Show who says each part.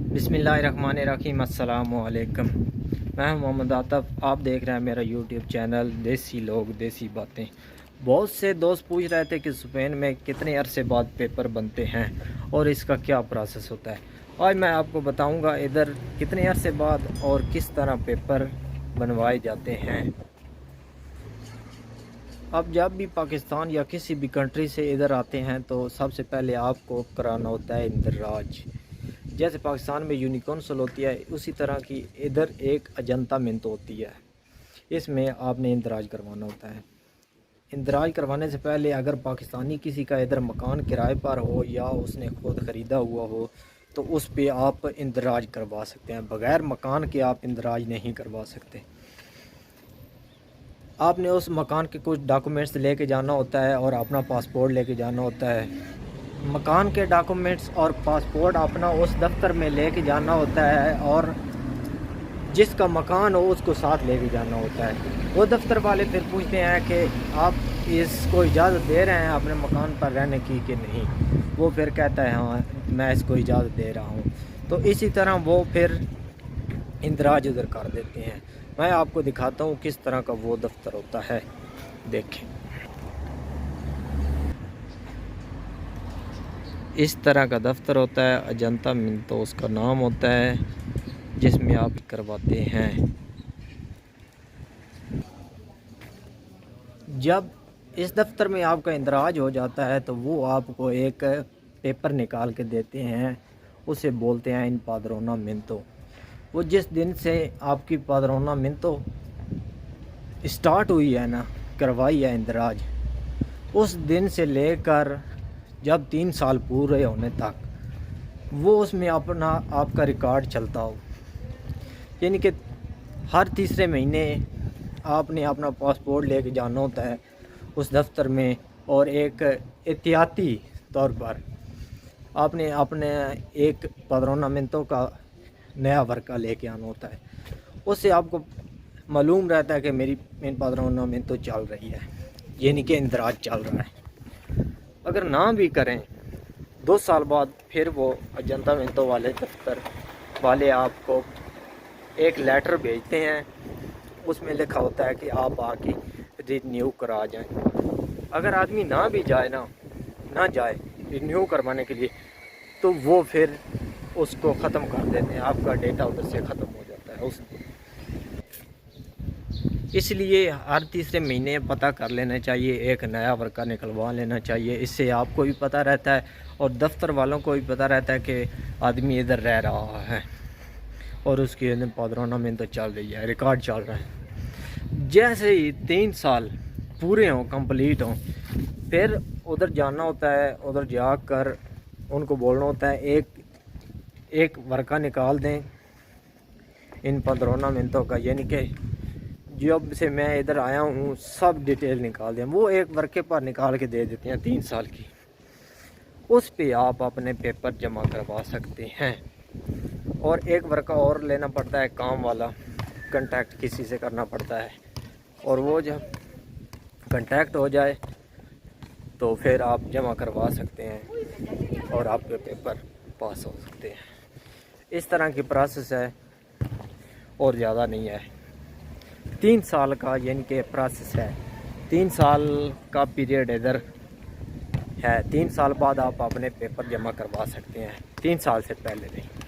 Speaker 1: بسم اللہ الرحمن الرحیم۔ السلام علیکم، میں ہوں محمد عاطف۔ آپ دیکھ رہے ہیں میرا یوٹیوب چینل دیسی لوگ دیسی باتیں۔ بہت سے دوست پوچھ رہے تھے کہ اسپین میں کتنے عرصے بعد پیپر بنتے ہیں اور اس کا کیا پروسیس ہوتا ہے۔ آج میں آپ کو بتاؤں گا ادھر کتنے عرصے بعد اور کس طرح پیپر بنوائے جاتے ہیں۔ اب جب بھی پاکستان یا کسی بھی کنٹری سے ادھر آتے ہیں تو سب سے پہلے آپ کو کرانا ہوتا ہے اندراج۔ جیسے پاکستان میں یونیکونسل ہوتی ہے، اسی طرح کی ادھر ایک اجنتا منت ہوتی ہے، اس میں آپ نے اندراج کروانا ہوتا ہے۔ اندراج کروانے سے پہلے اگر پاکستانی کسی کا ادھر مکان کرائے پر ہو یا اس نے خود خریدا ہوا ہو تو اس پہ آپ اندراج کروا سکتے ہیں۔ بغیر مکان کے آپ اندراج نہیں کروا سکتے۔ آپ نے اس مکان کے کچھ ڈاکومنٹس لے کے جانا ہوتا ہے اور اپنا پاسپورٹ لے کے جانا ہوتا ہے۔ مکان کے ڈاکومنٹس اور پاسپورٹ اپنا اس دفتر میں لے کے جانا ہوتا ہے، اور جس کا مکان ہو اس کو ساتھ لے کے جانا ہوتا ہے۔ وہ دفتر والے پھر پوچھتے ہیں کہ آپ اس کو اجازت دے رہے ہیں اپنے مکان پر رہنے کی کہ نہیں۔ وہ پھر کہتا ہے ہاں میں اس کو اجازت دے رہا ہوں، تو اسی طرح وہ پھر اندراج ادھر کر دیتے ہیں۔ میں آپ کو دکھاتا ہوں کس طرح کا وہ دفتر ہوتا ہے، دیکھیں۔ اس طرح کا دفتر ہوتا ہے، اجنتا منتو اس کا نام ہوتا ہے، جس میں آپ کرواتے ہیں۔ جب اس دفتر میں آپ کا اندراج ہو جاتا ہے تو وہ آپ کو ایک پیپر نکال کے دیتے ہیں، اسے بولتے ہیں ان پادرونا منتو۔ وہ جس دن سے آپ کی پادرونا منتو اسٹارٹ ہوئی ہے نا، کروائی ہے اندراج، اس دن سے لے کر جب 3 سال پورے ہونے تک وہ اس میں اپنا آپ کا ریکارڈ چلتا ہو۔ یعنی کہ ہر تیسرے مہینے آپ نے اپنا پاسپورٹ لے کے جانا ہوتا ہے اس دفتر میں، اور ایک احتیاطی طور پر آپ نے اپنے ایک پادرونامنتو کا نیا ورقہ لے کے آنا ہوتا ہے۔ اس سے آپ کو معلوم رہتا ہے کہ میری پادرونامنتو چل رہی ہے، یعنی کہ اندراج چل رہا ہے۔ اگر نہ بھی کریں 2 سال بعد پھر وہ اجنتا منتو والے دفتر والے آپ کو ایک لیٹر بھیجتے ہیں، اس میں لکھا ہوتا ہے کہ آپ آ کے رینیو کرا جائیں۔ اگر آدمی نہ بھی جائے نہ جائے رینیو کروانے کے لیے تو وہ پھر اس کو ختم کر دیتے ہیں، آپ کا ڈیٹا ادھر سے ختم ہو جاتا ہے اس دن۔ اس لیے ہر تیسرے مہینے پتہ کر لینا چاہیے، ایک نیا ورقہ نکلوا لینا چاہیے۔ اس سے آپ کو بھی پتہ رہتا ہے اور دفتر والوں کو بھی پتہ رہتا ہے کہ آدمی ادھر رہ رہا ہے اور اس کی پادرونامنتو چل رہی ہے، ریکارڈ چل رہا ہے۔ جیسے ہی 3 سال پورے ہوں، کمپلیٹ ہوں، پھر ادھر جانا ہوتا ہے۔ ادھر جا کر ان کو بولنا ہوتا ہے ایک ورقہ نکال دیں ان پادرونامنتو کا، یعنی کہ جب سے میں ادھر آیا ہوں سب ڈیٹیل نکال دیں۔ وہ ایک ورقے پر نکال کے دے دیتے ہیں 3 سال کی، اس پہ آپ اپنے پیپر جمع کروا سکتے ہیں۔ اور ایک ورقہ اور لینا پڑتا ہے کام والا، کنٹیکٹ کسی سے کرنا پڑتا ہے، اور وہ جب کنٹیکٹ ہو جائے تو پھر آپ جمع کروا سکتے ہیں اور آپ کے پیپر پاس ہو سکتے ہیں۔ اس طرح کی پروسیس ہے اور زیادہ نہیں ہے۔ 3 سال کا یعنی کہ پروسیس ہے، 3 سال کا پیریڈ ادھر ہے۔ 3 سال بعد آپ اپنے پیپر جمع کروا سکتے ہیں، 3 سال سے پہلے نہیں۔